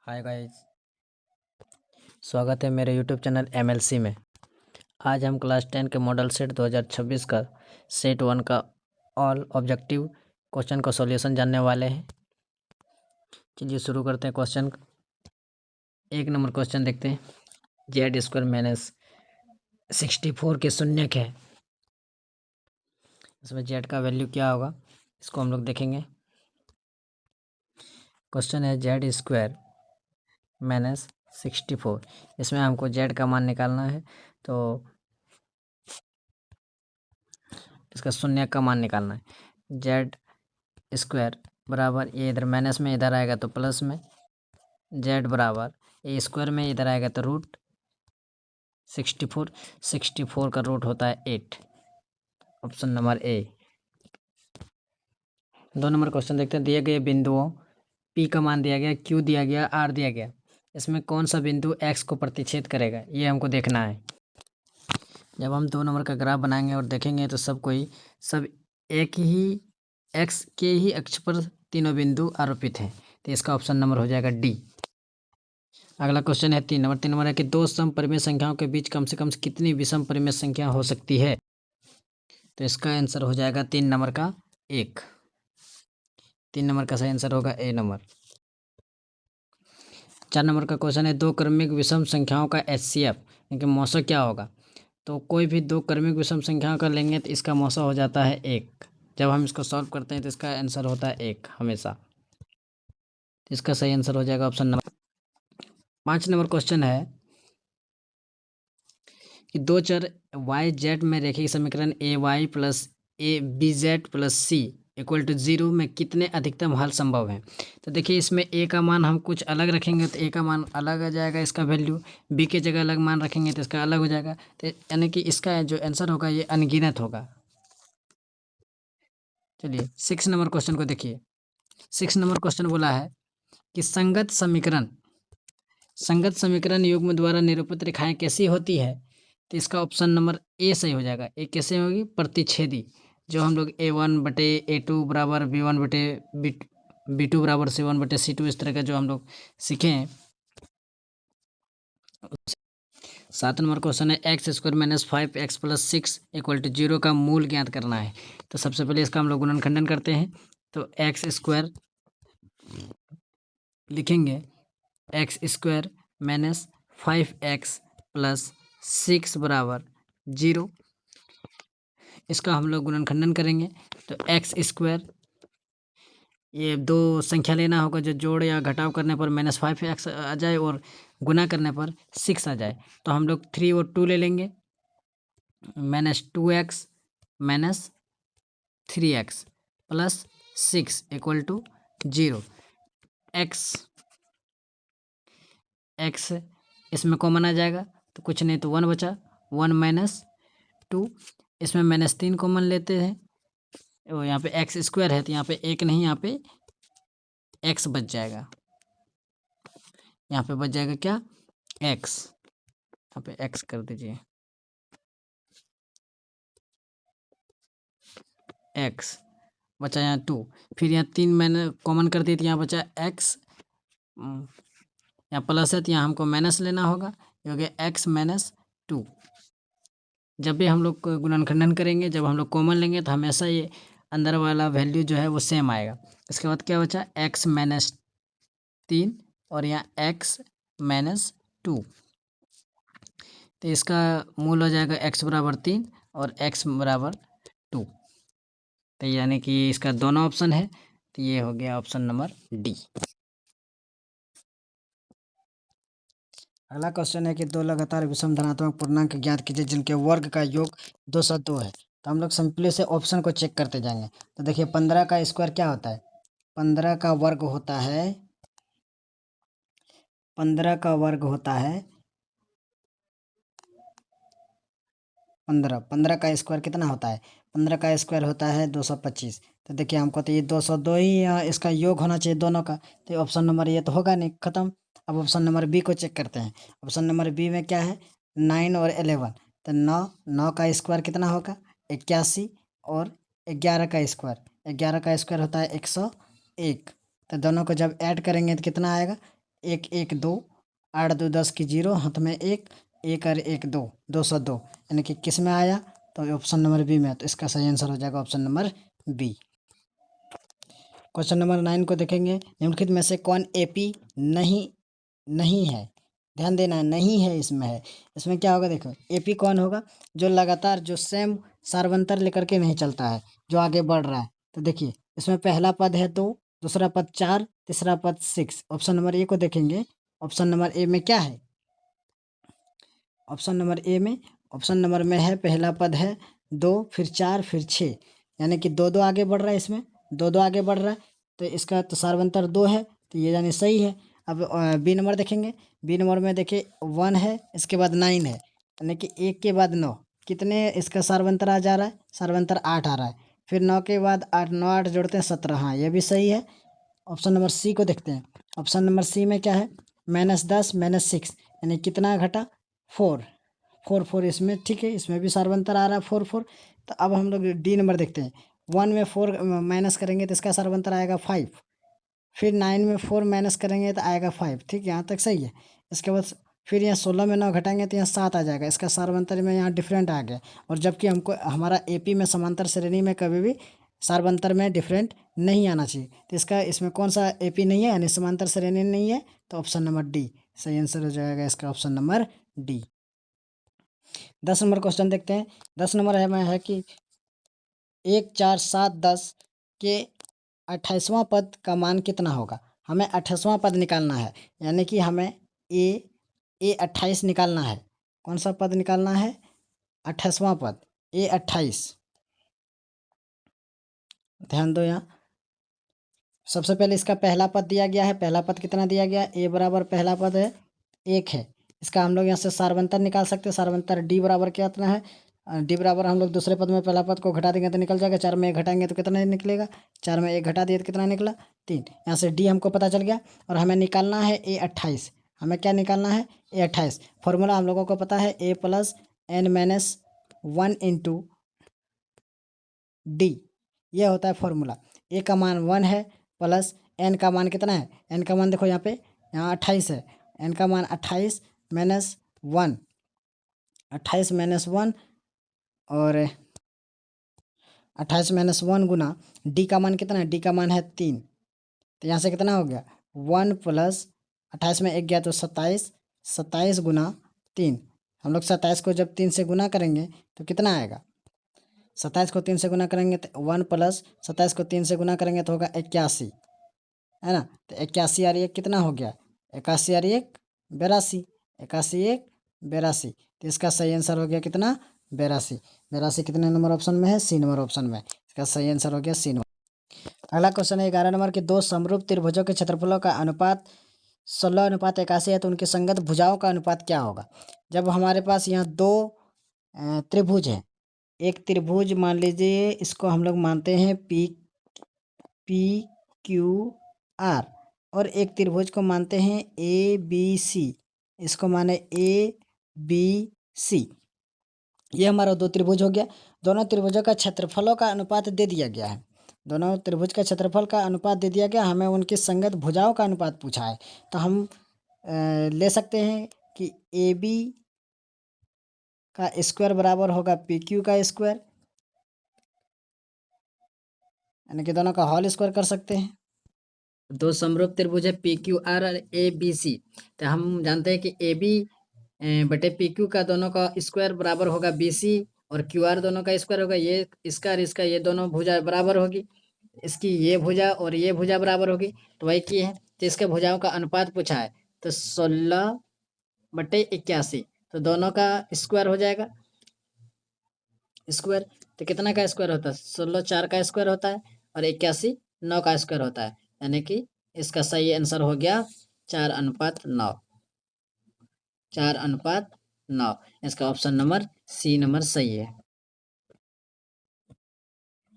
Hi guys, स्वागत है मेरे यूट्यूब चैनल MLC में। आज हम क्लास 10 के मॉडल सेट 2026 का सेट 1 का ऑल ऑब्जेक्टिव क्वेश्चन का सॉल्यूशन जानने वाले हैं। चलिए शुरू करते हैं। क्वेश्चन 1 नंबर क्वेश्चन देखते हैं। जेड स्क्वायर माइनस 64 के शून्यक है। इसमें जेड का वैल्यू क्या होगा, इसको हम लोग देखेंगे। क्वेश्चन है जेड स्क्वायर माइनस 64। इसमें हमको जेड का मान निकालना है, तो इसका शून्य का मान निकालना है। जेड स्क्वायर बराबर ये इधर माइनस में इधर आएगा तो प्लस में, जेड बराबर ए स्क्वायर में इधर आएगा तो रूट 64 का रूट होता है 8। Option number A. 2 number question देखते हैं। दिए गए बिंदुओं पी का मान दिया गया, क्यू दिया गया, आर दिया गया। इसमें कौन सा बिंदु एक्स को प्रतिच्छेद करेगा, ये हमको देखना है। जब हम 2 नंबर का ग्राफ बनाएंगे और देखेंगे तो सब एक ही एक्स के ही अक्ष पर तीनों बिंदु आरोपित हैं, तो इसका ऑप्शन नंबर हो जाएगा डी। अगला क्वेश्चन है 3 नंबर। 3 नंबर है कि दो समपरिमेय संख्याओं के बीच कम से कम कितनी विषम परिमेय संख्या हो सकती है, तो इसका आंसर हो जाएगा 3 नंबर का 1। 3 नंबर का सही आंसर होगा ए नंबर। 4 नंबर का क्वेश्चन है दो क्रमिक विषम संख्याओं का HCF यानी कि मौसा क्या होगा। तो कोई भी दो क्रमिक विषम संख्याओं का लेंगे तो इसका मौसा हो जाता है 1। जब हम इसको सॉल्व करते हैं तो इसका आंसर होता है 1 हमेशा। तो इसका सही आंसर हो जाएगा ऑप्शन नंबर। 5 नंबर क्वेश्चन है कि दो चर YZ में रेखीय समीकरण AY plus BZ plus C equal to 0 में कितने अधिकतम हल संभव है। तो देखिए इसमें A का मान हम कुछ अलग रखेंगे तो A का मान अलग आ जाएगा, इसका वैल्यू B के जगह अलग मान रखेंगे तो इसका अलग हो जाएगा। तो यानी कि इसका जो आंसर होगा ये अनगिनत होगा। चलिए 6 नंबर क्वेश्चन को देखिए। 6 नंबर क्वेश्चन बोला है कि संगत समीकरण युग्म द्वारा निरूपित रेखाएं कैसी होती है। तो इसका ऑप्शन नंबर ए सही हो जाएगा। ए कैसे होगी, प्रतिच्छेदी। जो हम लोग A1/A2 बराबर B1/B2 बराबर C1/C2 इस तरह का जो हम लोग सीखे हैं। 7 नंबर क्वेश्चन है x square minus 5x plus 6 equal to 0 का मूल ज्ञात करना है। तो सबसे पहले इसका हम लोग गुणनखंडन करते हैं। तो एक्स स्क्वायर लिखेंगे, x square minus 5x plus 6 बराबर 0। इसका हम लोग गुणनखंडन करेंगे तो एक्स स्क्वायर, ये दो संख्या लेना होगा जो जोड़ या घटाव करने पर -5x आ जाए और गुना करने पर 6 आ जाए। तो हम लोग 3 और 2 ले लेंगे, -2x minus 3x plus 6 equal to 0। X इसमें कॉमन आ जाएगा तो कुछ नहीं तो 1 बचा, 1 माइनस 2। इसमें -3 कॉमन लेते हैं, और यहाँ पे एक्स स्क्वायर है तो यहाँ पे 1 नहीं, यहाँ पे x बच जाएगा। यहाँ पे बच जाएगा क्या, x। यहाँ पे x कर दीजिए, x बचा यहाँ 2। फिर यहाँ 3 मैंने कॉमन कर दी तो यहाँ बचा x। यहाँ प्लस है तो यहाँ हमको माइनस लेना होगा, ये हो गया x माइनस 2। जब भी हम लोग गुणनखंडन करेंगे, जब हम लोग कॉमन लेंगे तो हमेशा ये अंदर वाला वैल्यू जो है वो सेम आएगा। इसके बाद क्या बचा, x माइनस 3 और यहाँ x माइनस 2। तो इसका मूल हो जाएगा x बराबर 3 और x बराबर 2। तो यानी कि इसका दोनों ऑप्शन है, तो ये हो गया ऑप्शन नंबर डी। अगला क्वेश्चन है कि दो लगातार विषम धनात्मक पूर्णांक ज्ञात कीजिए जिनके वर्ग का योग 202 है। तो हम लोग सिंपली से ऑप्शन को चेक करते जाएंगे। तो देखिए 15 का स्क्वायर क्या होता है, 15 का वर्ग होता है, 15 का वर्ग होता है 15 का स्क्वायर कितना होता है, 15 का स्क्वायर होता है 225। तो देखिए हमको तो ये 202 ही इसका योग होना चाहिए दोनों का, तो ऑप्शन नंबर ये तो होगा नहीं, खत्म। अब ऑप्शन नंबर बी को चेक करते हैं। ऑप्शन नंबर बी में क्या है, 9 और 11। तो 9 का स्क्वायर कितना होगा 81, और 11 का स्क्वायर, 11 का स्क्वायर होता है 101। तो दोनों को जब ऐड करेंगे तो कितना आएगा, एक एक दो, 8 2 10 की 0, हाथ में एक और एक दो, 202, यानी कि किस में आया, तो ऑप्शन नंबर बी में। तो इसका सही आंसर हो जाएगा option number B. Question number 9 को देखेंगे। निम्नलिखित में से कौन एपी नहीं नहीं है? ध्यान देना, नहीं है इसमें है। इसमें क्या होगा देखो, एपी कौन होगा? जो लगातार जो सेम सार्वंतर लेकर के नहीं चलता है, जो आगे बढ़ रहा है। तो देखिए इसमें पहला पद है 2, दूसरा पद 4, तीसरा पद 6। ऑप्शन नंबर ए को देखेंगे। ऑप्शन नंबर ए में क्या है? ऑप्शन नंबर में है, पहला पद है 2, फिर 4, फिर 6, यानी कि दो दो आगे बढ़ रहा है। इसमें दो दो आगे बढ़ रहा है, तो इसका तो सार्वंतर 2 है, तो ये यानी सही है। अब बी नंबर देखेंगे। बी नंबर में देखिए 1 है, इसके बाद 9 है, यानी कि 1 के बाद 9, कितने इसका सार्वंतर आ जा रहा है? सार्वंतर 8 आ रहा है। फिर 9 के बाद 8, 9 8 जोड़ते हैं 17, हाँ ये भी सही है। ऑप्शन नंबर सी को देखते हैं। ऑप्शन नंबर सी में क्या है? -10 -6, यानी कितना घटा? 4, 4 4 इसमें ठीक है, इसमें भी सार्वंतर आ रहा है 4 4। तो अब हम लोग डी नंबर देखते हैं। 1 में 4 माइनस करेंगे तो इसका सार्वंतर आएगा 5। फिर 9 में 4 माइनस करेंगे तो आएगा 5, ठीक है, यहाँ तक सही है। इसके बाद फिर यहाँ 16 में 9 घटाएंगे तो यहाँ 7 आ जाएगा। इसका सार्वंतर में यहाँ डिफरेंट आ गया, और जबकि हमको हमारा एपी में समांतर श्रेणी में कभी भी सार्वंतर में डिफरेंट नहीं आना चाहिए। तो इसका इसमें कौन सा एपी नहीं है, यानी समांतर श्रेणी नहीं है, तो ऑप्शन नंबर डी सही आंसर हो जाएगा इसका, option number D. 10 number question देखते हैं। 10 नंबर है कि 1 4 7 10 के 28वां पद का मान कितना होगा? हमें 28वां पद निकालना है, यानी कि हमें ए 28 निकालना है। कौन सा पद निकालना है? 28वां पद, ए 28। ध्यान दो यहाँ, सबसे पहले इसका पहला पद दिया गया है। पहला पद कितना दिया गया? ए बराबर पहला पद है 1 है। इसका हम लोग यहाँ से सार्वंतर निकाल सकते हैं। सार्वंतर डी बराबर कितना है? डी बराबर हम लोग दूसरे पद में पहला पद को घटा देंगे तो निकल जाएगा। 4 में 1 घटाएंगे तो कितना निकलेगा? 4 में 1 घटा दिए तो कितना निकला? 3। यहाँ से डी हमको पता चल गया, और हमें निकालना है ए 28। हमें क्या निकालना है? ए 28। फॉर्मूला हम लोगों को पता है, A plus N minus 1 into D, ये होता है फॉर्मूला। ए का मान 1 है, प्लस एन का मान कितना है? एन का मान देखो यहाँ पे, यहाँ 28 है। एन का मान 28 माइनस 1, 28 माइनस 1, और 28 माइनस 1 गुना डी का मान कितना है? डी का मान है 3। तो यहाँ से कितना हो गया? 1 प्लस 28 में 1 गया तो 27, 27 गुना 3। हम लोग 27 को जब 3 से गुना करेंगे तो कितना आएगा? 27 को 3 से गुना करेंगे तो 1 प्लस 27 को 3 से गुना करेंगे तो होगा 81, है ना। तो 81 और 1 कितना हो गया? 81 और 1 82, 81 1 82। तो इसका सही आंसर हो गया कितना? 82। 82 कितने नंबर ऑप्शन में है? सी नंबर ऑप्शन में। इसका सही आंसर हो गया सी नंबर। अगला क्वेश्चन है 11 नंबर के, दो समरूप त्रिभुजों के क्षेत्रफलों का अनुपात 16:81 है, तो उनकी संगत भुजाओं का अनुपात क्या होगा? जब हमारे पास यहाँ दो त्रिभुज है, एक त्रिभुज मान लीजिए, इसको हम लोग मानते हैं पी पी क्यू आर, और एक त्रिभुज को मानते हैं ए बी सी, इसको माने ए बी सी। ये हमारा दो त्रिभुज हो गया। दोनों त्रिभुजों का क्षेत्रफलों का अनुपात दे दिया गया है। दोनों त्रिभुज का क्षेत्रफल का अनुपात दे दिया गया, हमें उनकी संगत भुजाओं का अनुपात पूछा है। तो हम ले सकते हैं कि ए बी का स्क्वायर बराबर होगा पी क्यू का स्क्वायर, यानी कि दोनों का होल स्क्वायर कर सकते हैं। दो समरूप त्रिभुज है पी क्यू आर और ए बी सी, तो हम जानते हैं कि ए बी बटे पी क्यू का दोनों का स्क्वायर बराबर होगा बी सी, और क्यू आर दोनों का स्क्वायर होगा, ये इसका और इसका, ये दोनों भुजा बराबर होगी। इसकी ये भुजा और ये भुजा बराबर होगी, तो वही की है। तो इसके भुजाओं का अनुपात पूछा है, तो 16/81, तो दोनों का स्क्वायर हो जाएगा स्क्वायर। तो कितना का स्क्वायर होता है? 16 4 का स्क्वायर होता है, और 81 9 का स्क्वायर होता है, यानी कि इसका सही आंसर हो गया 4:9। 4:9, इसका ऑप्शन नंबर सी नंबर सही है।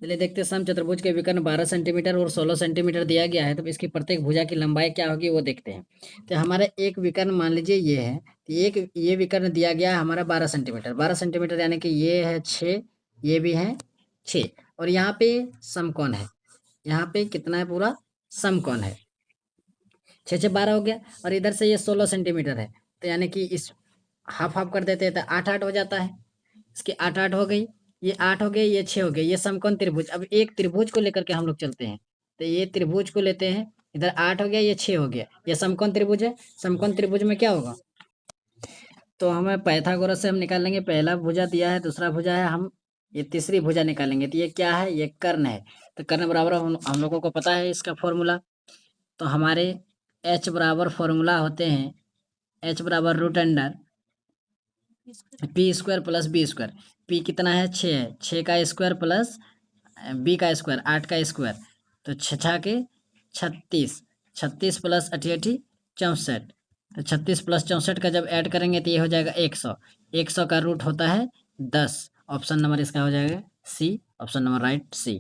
चलिए देखते हैं, सम चतुर्भुज के विकर्ण 12 सेंटीमीटर और 16 सेंटीमीटर दिया गया है, तो इसकी प्रत्येक भुजा की लंबाई क्या होगी वो देखते हैं। तो हमारे एक विकर्ण मान लीजिए ये है, तो एक ये विकर्ण दिया गया है हमारा 12 सेंटीमीटर। 12 सेंटीमीटर यानी कि ये है 6, ये भी है 6, और यहाँ पे समकोण है। यहाँ पे कितना है? पूरा समकोण है। 6 6 12 हो गया, और इधर से ये 16 सेंटीमीटर है, तो यानी कि इस हाफ हाफ कर देते हैं तो 8 8 हो जाता है। इसकी 8 8 हो गई, ये 8 हो गई, ये 6 हो गई, ये समकोण त्रिभुज। अब एक त्रिभुज को लेकर के हम लोग चलते हैं, तो ये त्रिभुज को लेते हैं, इधर 8 हो गया, ये 6 हो गया, ये समकोण त्रिभुज है। समकोण त्रिभुज में क्या होगा, तो हमें पाइथागोरस से हम निकाल लेंगे, पहला भुजा दिया है, दूसरा भुजा है, हम ये तीसरी भुजा निकालेंगे, तो ये क्या है, ये कर्ण है। तो कर्ण बराबर हम लोगों को पता है इसका फॉर्मूला, तो हमारे एच बराबर फॉर्मूला होते हैं, एच बराबर root under P square plus B square. P कितना है, 6 है, 6 का स्क्वायर प्लस बी का स्क्वायर 8 का स्क्वायर, तो 6 के 36, 36 प्लस 88 64, तो 36 प्लस 64 का जब ऐड करेंगे तो ये हो जाएगा 100। 100 का रूट होता है 10। ऑप्शन नंबर इसका हो जाएगा सी, ऑप्शन नंबर राइट सी।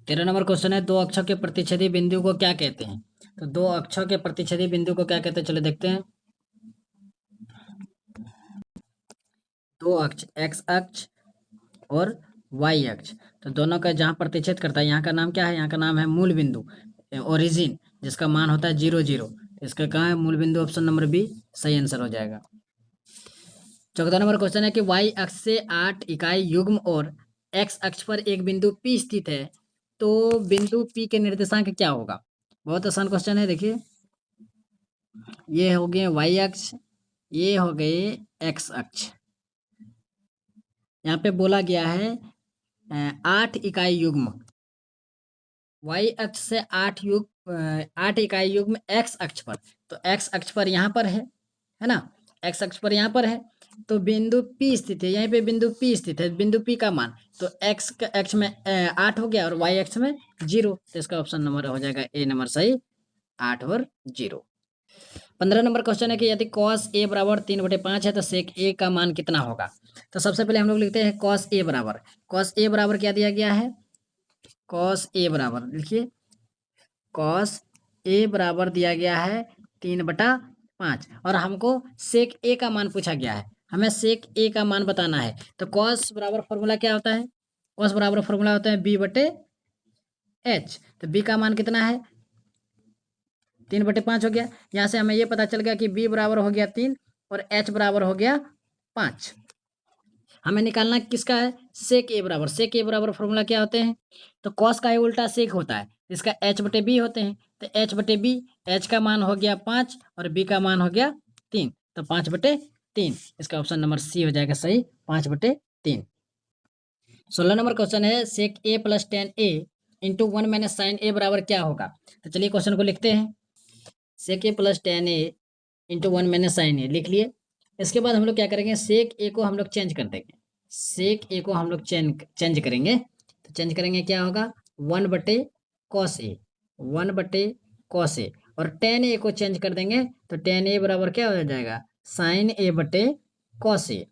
13 नंबर क्वेश्चन है, दो अक्षों के प्रतिच्छेदी बिंदु को क्या कहते हैं। तो दो अक्षों के प्रतिच्छेदी बिंदु को क्या कहते हैं, चलो देखते हैं। दो अक्ष, एक्स अक्ष और वाई अक्ष, तो दोनों का जहाँ प्रतिच्छेद करता है, यहाँ का नाम क्या है, यहाँ का नाम है मूल बिंदु, ओरिजिन, जिसका मान होता है 0 0। इसका कहाँ है, मूल बिंदु, ऑप्शन नंबर बी सही आंसर हो जाएगा। 14 नंबर क्वेश्चन है कि वाई अक्ष से 8 इकाई युग्म और एक्स अक्ष पर एक बिंदु P स्थित है, तो बिंदु P के निर्देशांक क्या होगा। बहुत आसान क्वेश्चन है, देखिए ये हो गए वाई अक्ष, ये हो गए एक्स अक्ष। यहाँ पे बोला गया है 8 इकाई युग्म, वाई अक्ष से 8 इकाई युग्म एक्स अक्ष पर, तो एक्स अक्ष पर यहाँ पर है ना, एक्स अक्ष पर यहाँ पर है, तो बिंदु P स्थित है, यहीं पे बिंदु P स्थित है, बिंदु P का मान, तो एक्स अक्ष में 8 हो गया और वाई अक्ष में 0, तो इसका ऑप्शन नंबर हो जाएगा ए नंबर सही, 8 और 0। 15 नंबर क्वेश्चन है कि यदि cos a बराबर 3/5 है तो sec a का मान कितना होगा। तो सबसे पहले हम लोग लिखते हैं cos a बराबर, cos a बराबर क्या दिया गया है, cos a बराबर लिखिए, cos a बराबर दिया गया है 3/5, और हमको sec a का मान पूछा गया है, हमें sec a का मान बताना है। तो cos बराबर फॉर्मूला क्या होता है, cos बराबर फॉर्मूला होता है b/h, तो b का मान कितना है, 3/5 हो गया। यहाँ से हमें ये पता चल गया कि b बराबर हो गया 3 और h बराबर हो गया 5। हमें निकालना किसका है, सेक ए बराबर, सेक ए बराबर फॉर्मूला क्या होते हैं, तो कॉस का ही उल्टा सेक होता है, इसका h/b होते हैं, तो h/b, h का मान हो गया 5 और b का मान हो गया 3, तो 5/3, इसका ऑप्शन नंबर सी हो जाएगा सही, 5/3। 16 नंबर क्वेश्चन है, सेक ए प्लस टेन ए इंटू 1 माइनस साइन ए बराबर क्या होगा। तो चलिए क्वेश्चन को लिखते हैं, सेक ए प्लस टेन ए इंटू 1 माइनस साइन ए लिख लिए। इसके बाद हम लोग क्या करेंगे, सेक ए को हम लोग चेंज कर देंगे, सेक ए को हम लोग चेंज करेंगे, तो चेंज करेंगे क्या होगा, 1/cos ए, 1/cos ए, और टेन ए को चेंज कर देंगे तो टेन ए बराबर क्या हो जाएगा, साइन a/cos ए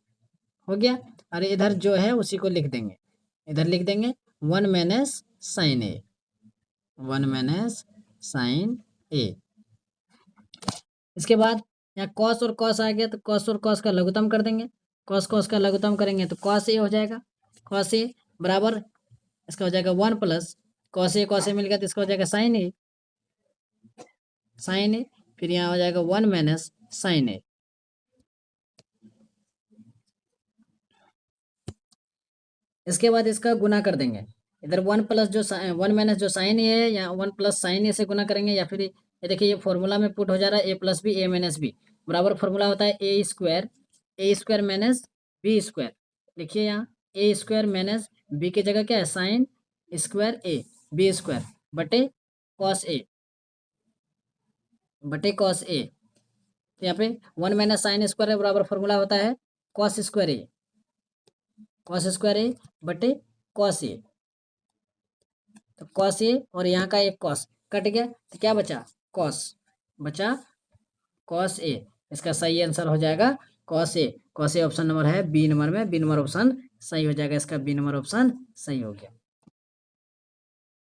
हो गया। और इधर जो है उसी को लिख देंगे, इधर लिख देंगे 1 माइनस साइन ए, 1 माइनस साइन ए। इसके बाद यहाँ कॉस और कॉस आ गया, तो कॉस और कॉस का लघुत्तम कर देंगे, कॉस कॉस का लघुत्तम करेंगे तो कॉस ए हो जाएगा, कॉस ए बराबर इसका हो जाएगा 1 प्लस कॉस ए मिल गया तो इसका हो जाएगा साइन ए, साइन ए, फिर यहाँ हो जाएगा 1 माइनस साइन ए। इसके बाद इसका गुना कर देंगे, इधर 1 प्लस जो 1 माइनस जो साइन ए है, या 1 प्लस साइन ए से गुना करेंगे, या फिर ये देखिए ये फॉर्मूला में पुट हो जा रहा है a+b a-b बराबर फॉर्मूला होता है a² माइनस b²। लिखिए यहाँ a² माइनस b की जगह क्या है, साइन स्क्वायर ए b² बटे कॉस ए, तो यहाँ पे 1 माइनस साइन स्क्वायर बराबर फॉर्मूला होता है कॉस स्क्वायर ए बटे कॉस ए, तो कॉस ए और यहाँ का एक कॉस कट गया, तो क्या बचा, बचा कॉस ए, इसका सही आंसर हो जाएगा cos A, cos A option number है बी नंबर में, बी नंबर ऑप्शन सही हो जाएगा, इसका बी नंबर ऑप्शन सही हो गया।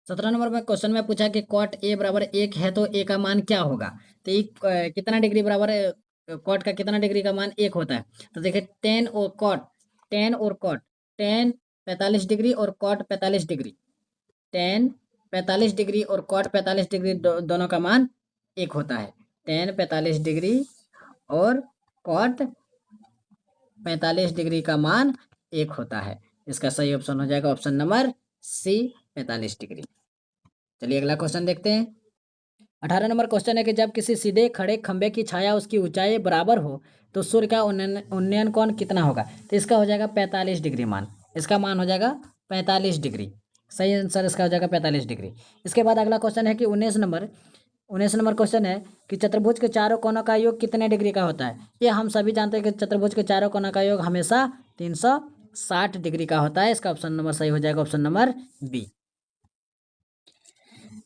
17 नंबर में क्वेश्चन में पूछा कि कॉट ए बराबर 1 है तो ए का मान क्या होगा। तो ये कितना डिग्री बराबर है, कॉट का कितना डिग्री का मान 1 होता है, तो देखिए टेन और कॉट, टेन 45 डिग्री और कॉट 45 डिग्री, टेन 45 डिग्री और कॉट 45 डिग्री दोनों का मान एक होता है, tan 45 डिग्री और cot 45 डिग्री का मान एक होता है। इसका सही ऑप्शन हो जाएगा ऑप्शन नंबर सी, 45 डिग्री। चलिए अगला क्वेश्चन देखते हैं। 18 नंबर क्वेश्चन है कि जब किसी सीधे खड़े खंभे की छाया उसकी ऊंचाई बराबर हो तो सूर्य का उन्नयन कोण कितना होगा? तो इसका हो जाएगा 45 डिग्री मान। इसका मान हो जाएगा 45 डिग्री। सही आंसर इसका हो जाएगा 45 डिग्री। इसके बाद अगला क्वेश्चन है कि 19 नंबर क्वेश्चन है कि चतुर्भुज के चारों कोनों का योग कितने डिग्री का होता है? ये हम सभी जानते हैं कि चतुर्भुज के चारों कोनों का योग हमेशा 360 डिग्री का होता है। इसका ऑप्शन नंबर सही हो जाएगा option number B.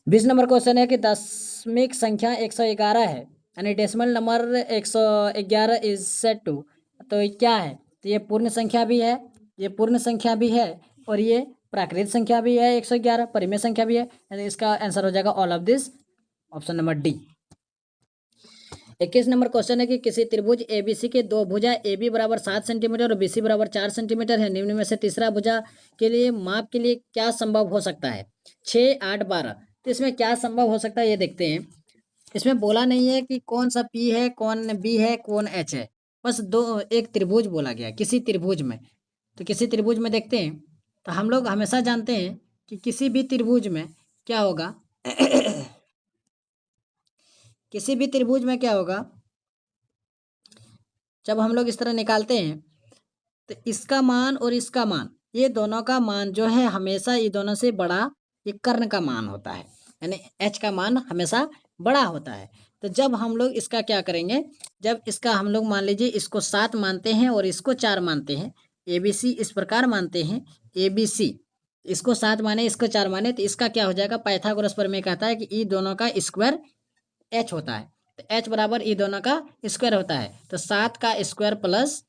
20 number question है कि दशमिक संख्या 111 है, यानी decimal number 111 is set to, तो ये क्या है? तो ये पूर्ण संख्या भी है, ये पूर्ण संख्या भी है और ये प्राकृत संख्या भी है 111, परिमेय संख्या भी है, यानी इसका आंसर हो जाएगा all of this, option number D. 21 number question है कि किसी त्रिभुज एबीसी के दो भुजा AB बराबर 7 सेंटीमीटर और BC बराबर 4 सेंटीमीटर है। निम्न में से तीसरा भुजा के लिए माप के लिए क्या संभव हो सकता है? 6, 8, 12। तो इसमें क्या संभव हो सकता है ये देखते हैं। इसमें बोला नहीं है कि कौन सा P है, कौन B है, कौन H है, बस एक त्रिभुज बोला गया किसी त्रिभुज में। तो किसी त्रिभुज में देखते हैं, तो हम लोग हमेशा जानते हैं कि किसी भी त्रिभुज में क्या होगा किसी भी त्रिभुज में क्या होगा, जब हम लोग इस तरह निकालते हैं तो इसका मान और इसका मान, ये दोनों का मान जो है हमेशा ये दोनों से बड़ा ये कर्ण का मान होता है, यानी h का मान हमेशा बड़ा होता है। तो जब हम लोग इसका क्या करेंगे, जब इसका हम लोग मान लीजिए इसको 7 मानते हैं और इसको 4 मानते हैं, ABC इस प्रकार मानते हैं, ABC इसको 7 माने इसको 4 माने, तो इसका क्या हो जाएगा, पाइथागोरस प्रमेय कहता है कि ई दोनों का स्क्वायर h होता है। तो h बराबर ई दोनों का स्क्वायर होता है। तो 7 का स्क्वायर प्लस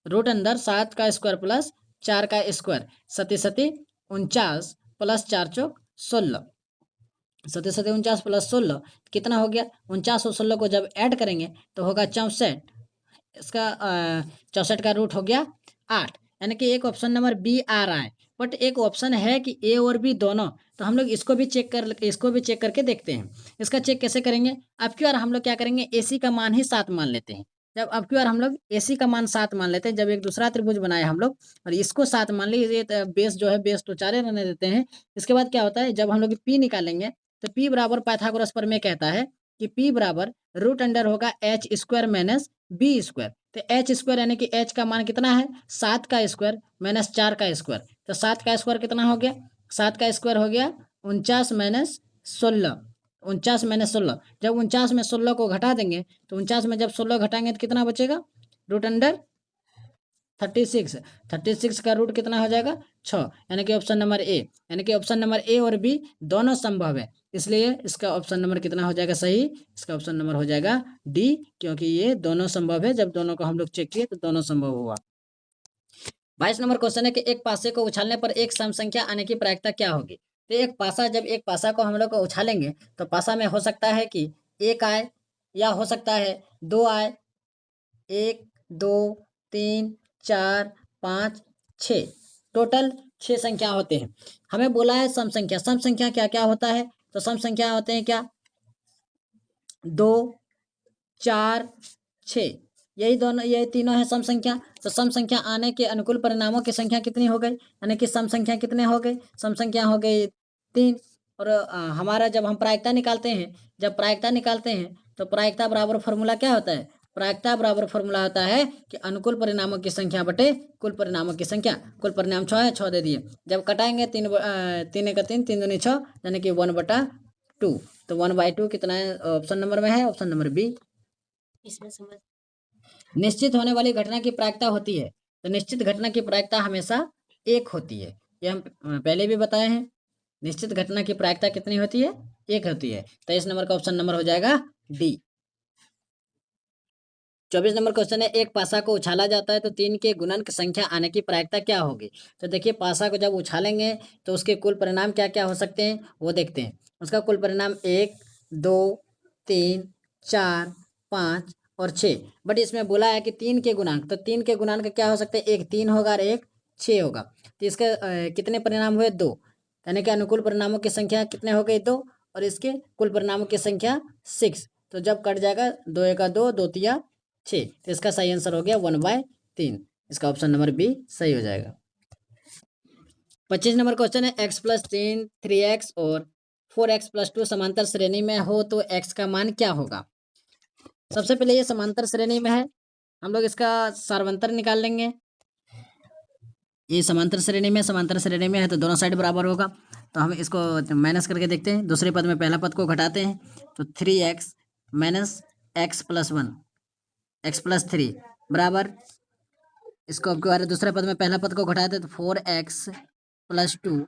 रूट अंदर 7 का स्क्वायर प्लस 4 का स्क्वायर, सती सती 49 प्लस 4 चौक 16, सती सती 49 प्लस 16 कितना हो गया, 49 और 16 को जब ऐड करेंगे तो होगा 64। इसका 64 का रूट हो गया 8, यानी कि एक ऑप्शन नंबर बी आ रहा है। बट एक ऑप्शन है कि ए और बी दोनों, तो हम लोग इसको भी चेक करके देखते हैं। इसका चेक कैसे करेंगे, अब की बार हम लोग क्या करेंगे, AC का मान ही 7 मान लेते हैं। जब अब की बार हम लोग AC का मान 7 मान लेते हैं, जब एक दूसरा त्रिभुज बनाए हम लोग और इसको 7 मान लीजिए, तो बेस जो है बेस तो 4 रहने देते हैं। इसके बाद क्या होता है, जब हम लोग P निकालेंगे तो P बराबर पाइथागोरस प्रमेय कहता है कि P बराबर रूट अंडर होगा h square minus B square. तो एच स्क्वायर यानी कि h का मान कितना है, 7 का स्क्वायर माइनस 4 का स्क्वायर। तो 7 का स्क्वायर कितना हो गया, 7 का स्क्वायर हो गया 49 माइनस 16, 49 माइनस 16। जब 49 में 16 को घटा देंगे तो 49 में जब 16 घटाएंगे तो कितना बचेगा, रूट अंडर 36, 36 का रूट कितना हो जाएगा 6, यानी कि ऑप्शन नंबर ए, यानी कि ऑप्शन नंबर ए और बी दोनों संभव है, इसलिए इसका ऑप्शन नंबर कितना हो जाएगा सही, इसका ऑप्शन नंबर हो जाएगा डी, क्योंकि ये दोनों संभव है। जब दोनों को हम लोग चेक किए तो दोनों संभव हुआ। 22 नंबर क्वेश्चन है कि एक पासे को उछालने पर एक सम संख्या आने की प्रायिकता क्या होगी? तो एक पासा को हम लोग को उछालेंगे तो पासा में हो सकता है कि एक आए या हो सकता है दो आए, 1, 2, 3, 4, 5, 6, टोटल 6 संख्या होते हैं। हमें बोला है सम संख्या, सम संख्या क्या क्या होता है, तो सम संख्या होते हैं क्या, 2, 4, 6, यही तीनों है सम संख्या। तो सम संख्या आने के अनुकूल परिणामों की संख्या कितनी हो गई, यानी कि सम संख्या कितने हो गई, सम संख्या हो गई 3। और हमारा जब हम प्रायिकता निकालते हैं, तो प्रायिकता बराबर फॉर्मूला क्या होता है, प्रायिकता बराबर फॉर्मूला होता है कि अनुकूल परिणामों की संख्या बटे कुल परिणामों की संख्या। कुल परिणाम 6 है, 6 दे दिए, जब कटाएंगे 3 का 3, 3 दूनी 6, यानी कि 1/2। तो 1/2 कितना है, ऑप्शन नंबर में है ऑप्शन नंबर बी। इसमें समझ, निश्चित होने वाली घटना की प्रायिकता होती है, तो निश्चित घटना की प्रायिकता हमेशा 1 होती है, ये हम पहले भी बताए हैं। निश्चित घटना की प्रायिकता कितनी होती है, 1 होती है। 23 नंबर का ऑप्शन नंबर हो जाएगा डी। 24 नंबर क्वेश्चन है, एक पासा को उछाला जाता है तो 3 के गुणन संख्या आने की प्रायिकता क्या होगी? तो देखिए पासा को जब उछालेंगे तो उसके कुल परिणाम क्या क्या हो सकते हैं वो देखते हैं। उसका कुल परिणाम 1, 2, 3, 4, 5 और 6। बट इसमें बोला है कि 3 के गुणांक, तो 3 के गुणांक क्या हो सकते हैं, एक 3 होगा और एक 6 होगा। तो इसके कितने परिणाम हुए, 2, यानी कि अनुकूल परिणामों की संख्या कितने हो गई, 2, और इसके कुल परिणामों की संख्या 6। तो जब कट जाएगा 2 एका 2, 2 तिया 6, तो इसका सही आंसर हो गया 1/3। इसका ऑप्शन नंबर बी सही हो जाएगा। 25 नंबर क्वेश्चन है x + 3, 3x और 4x + 2 समांतर श्रेणी में हो तो x का मान क्या होगा। सबसे पहले ये समांतर श्रेणी में है, हम लोग इसका सार्वंतर निकाल लेंगे। ये समांतर श्रेणी में है तो दोनों साइड बराबर होगा, तो हम इसको माइनस करके देखते हैं। दूसरे पद में पहला पद को घटाते हैं तो 3x - x + 1 x + 3 बराबर, इसको अब दोबारा दूसरे पद में पहला पद को घटाते हैं तो 4x + 2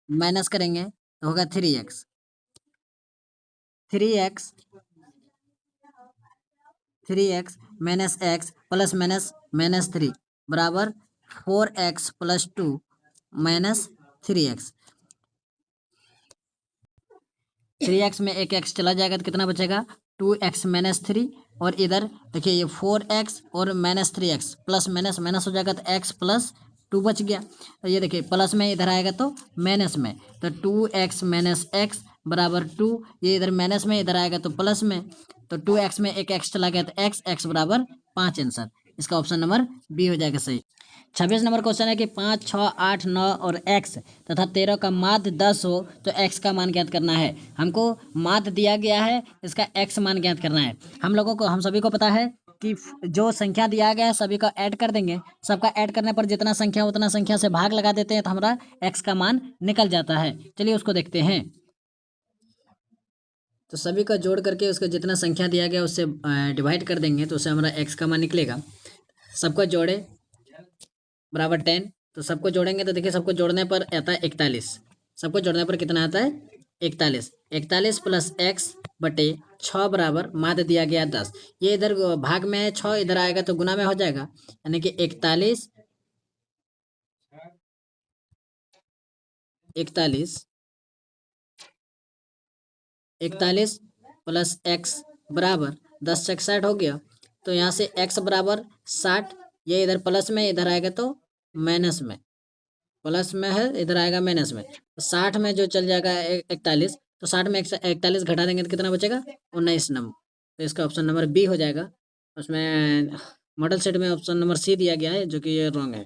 माइनस करेंगे तो होगा 3x 3x - x ± -3 बराबर 4x + 2 - 3x। 3x में एक x चला जाएगा तो कितना बचेगा 2x - 3, और इधर देखिए ये 4x और -3x प्लस माइनस माइनस हो जाएगा तो x + 2 बच गया। तो ये देखिए प्लस में इधर आएगा तो माइनस में, तो 2x - x बराबर 2, ये इधर माइनस में इधर आएगा तो प्लस में, तो 2x में एक x चला गया तो x बराबर 5 आंसर। इसका ऑप्शन नंबर बी हो जाएगा सही। 26 नंबर क्वेश्चन है कि 5, 6, 8, 9 और x तथा 13 का माध्य 10 हो तो x का मान ज्ञात करना है। हमको माध्य दिया गया है, इसका x मान ज्ञात करना है। हम सभी को पता है कि जो संख्या दिया गया है सभी का ऐड कर देंगे, सबका ऐड करने पर जितना संख्या उतना संख्या से भाग लगा देते हैं तो हमारा x का मान निकल जाता है। चलिए उसको देखते हैं। तो सभी का जोड़ करके उसका जितना संख्या दिया गया उससे डिवाइड कर देंगे तो उससे हमारा x का मान निकलेगा। सबका जोड़े बराबर 10, तो सबको जोड़ेंगे तो देखिए सबको जोड़ने पर आता है 41। सबको जोड़ने पर कितना आता है 41। 41 + x बटे 6 बराबर माध्य दिया गया 10। ये इधर भाग में है 6, इधर आएगा तो गुना में हो जाएगा, यानी कि 41 + x बराबर 10 से 60 हो गया, तो यहाँ से x बराबर 60, ये इधर प्लस में इधर आएगा तो माइनस में, प्लस में है इधर आएगा माइनस में, तो 60 में जो चल जाएगा 41, तो 60 में 41 घटा देंगे तो कितना बचेगा 19 नंबर। तो इसका ऑप्शन नंबर बी हो जाएगा। उसमें मॉडल सेट में ऑप्शन नंबर सी दिया गया है जो कि ये रॉन्ग है।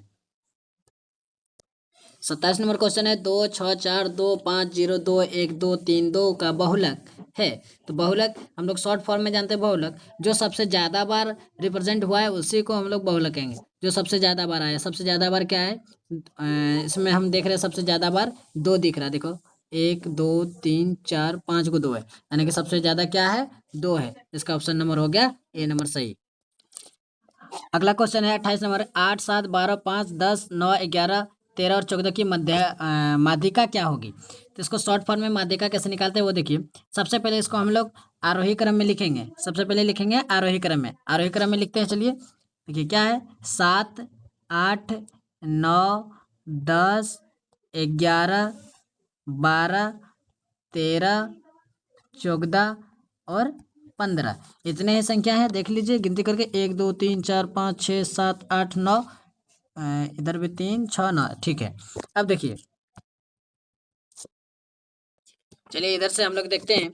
27 नंबर क्वेश्चन है 2, 6, 4, 2, 5, 0, 2, 1, 2, 3, 2 का बहुलक है। तो बहुलक हम लोग शॉर्ट फॉर्म में जानते हैं, बहुलक जो सबसे ज्यादा बार रिप्रेजेंट हुआ है उसी को हम लोग बहुलक कहेंगे। जो सबसे ज्यादा बार आया, सबसे ज्यादा बार क्या है, इसमें हम देख रहे हैं सबसे ज्यादा बार 2 दिख रहा है। देखो 1, 2, 3, 4, 5 को 2 है, यानी कि सबसे ज्यादा क्या है 2 है। इसका ऑप्शन नंबर हो गया ए नंबर सही। अगला क्वेश्चन है 28 नंबर, 8, 7, 12, 5, 10, 9, 11, 13 और 14 की माध्यिका क्या होगी। तो इसको शॉर्ट फॉर्म में माध्यिका कैसे निकालते हैं वो देखिए। सबसे पहले इसको हम लोग आरोही क्रम में लिखेंगे। सबसे पहले लिखेंगे आरोही क्रम में, आरोही क्रम में लिखते हैं। चलिए देखिए क्या है 7, 8, 9, 10, 11, 12, 13, 14 और 15, इतने ही संख्या है। देख लीजिए गिनती करके 1, 2, 3, 4, 5, 6, 7, 8, 9, इधर भी 3, 6, 9, ठीक है। अब देखिए चलिए इधर से हम लोग देखते हैं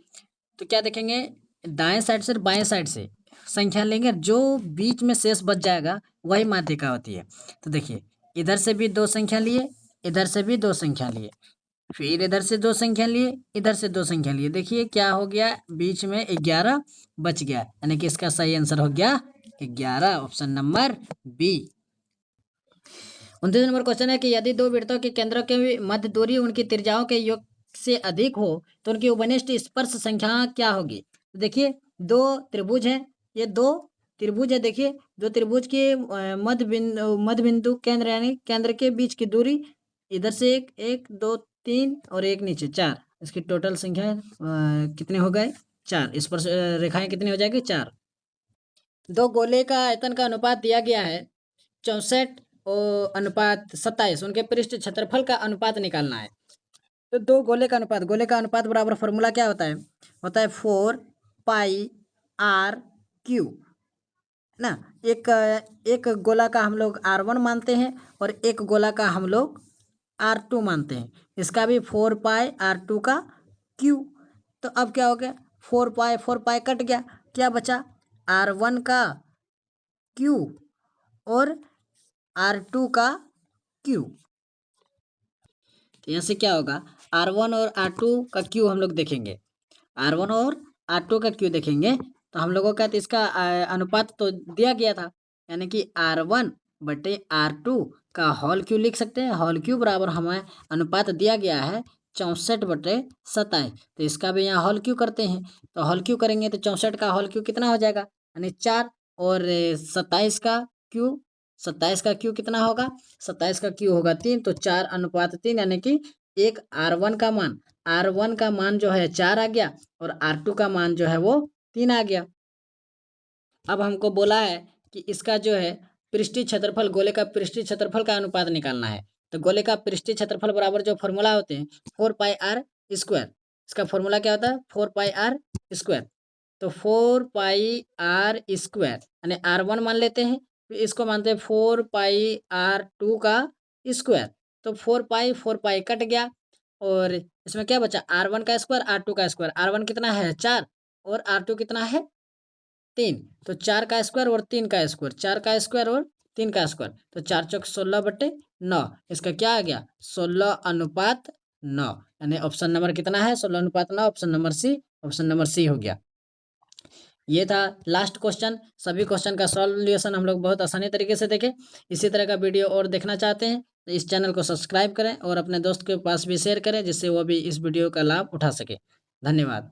तो क्या देखेंगे, दाएं साइड से बाएं साइड से संख्या लेंगे, जो बीच में शेष बच जाएगा वही माध्यिका होती है। तो देखिए इधर से भी 2 संख्या लिए, इधर से भी 2 संख्या लिए, फिर इधर से 2 संख्या लिए, इधर से 2 संख्या लिए, देखिए क्या हो गया बीच में 11 बच गया, यानी कि इसका सही आंसर हो गया 11, option number B. 29 number question है कि यदि 2 वृत्तों के केंद्रों के मध्य दूरी उनकी त्रिज्याओं के योग से अधिक हो तो उनकी उपनिष्ठ स्पर्श संख्या क्या होगी। तो देखिए 2 त्रिभुज है, ये 2 त्रिभुज है। देखिए 2 त्रिभुज के मध्य बिंदु केंद्र यानी केंद्र के बीच की दूरी, इधर से 1, 2, 3 और एक नीचे 4, इसकी टोटल संख्या कितने हो गए 4, स्पर्श रेखाएं कितनी हो जाएगी 4। 2 गोले का आयतन का अनुपात दिया गया है 64 और अनुपात 27, उनके पृष्ठ क्षेत्रफल का अनुपात निकालना है। तो 2 गोले का अनुपात बराबर फॉर्मूला क्या होता है, 4 पाई आर क्यू ना। एक गोला का हम लोग R1 मानते हैं और एक गोला का हम लोग R2 मानते हैं, इसका भी 4 पाई R2 का क्यू। तो अब क्या हो गया 4 पाई कट गया, क्या बचा, R1 का Q और R2 का Q। तो यहाँ से क्या होगा, R1 और R2 का Q हम लोग देखेंगे, R1 और R2 का Q देखेंगे तो हम लोगों का तो इसका अनुपात तो दिया गया था, यानी कि R1 बटे R2 का होल क्यू लिख सकते हैं। होल क्यू बराबर हमें अनुपात दिया गया है 64 बटे 27। तो इसका भी यहाँ होल क्यू करते हैं, तो होल क्यू करेंगे तो 64 का होल क्यू कितना हो जाएगा, यानी 4, और 27 का क्यू, 27 का क्यू कितना होगा, 27 का क्यू होगा 3, तो 4:3, यानी कि एक R1 का मान, R1 का मान जो है 4 आ गया और R2 का मान जो है वो 3 आ गया। अब हमको बोला है कि इसका जो है पृष्ठीय क्षेत्रफल, गोले का पृष्ठीय क्षेत्रफल का अनुपात निकालना है। तो गोले का पृष्ठीय क्षेत्रफल बराबर जो फॉर्मूला होते हैं 4πr²। इसका फॉर्मूला क्या होता है, 4πr²। तो 4πr² यानी R1 मान लेते हैं, फिर इसको मानते हैं 4πr2 का स्क्वायर। तो 4π कट गया और इसमें क्या बचा, R1 का स्क्वायर, R2 का स्क्वायर। R1 कितना है 4 और R2 कितना है 3, तो 4 का स्क्वायर और 3 का स्क्वायर, 4 का स्क्वायर और 3 का स्क्वायर, तो 4 चौक 16 बटे 9। इसका क्या आ गया, 16:9, यानी ऑप्शन नंबर कितना है, 16:9, option number C, option number C हो गया। ये था लास्ट क्वेश्चन। सभी क्वेश्चन का सॉल्यूशन हम लोग बहुत आसानी तरीके से देखें। इसी तरह का वीडियो और देखना चाहते हैं तो इस चैनल को सब्सक्राइब करें और अपने दोस्त के पास भी शेयर करें, जिससे वो भी इस वीडियो का लाभ उठा सके। धन्यवाद।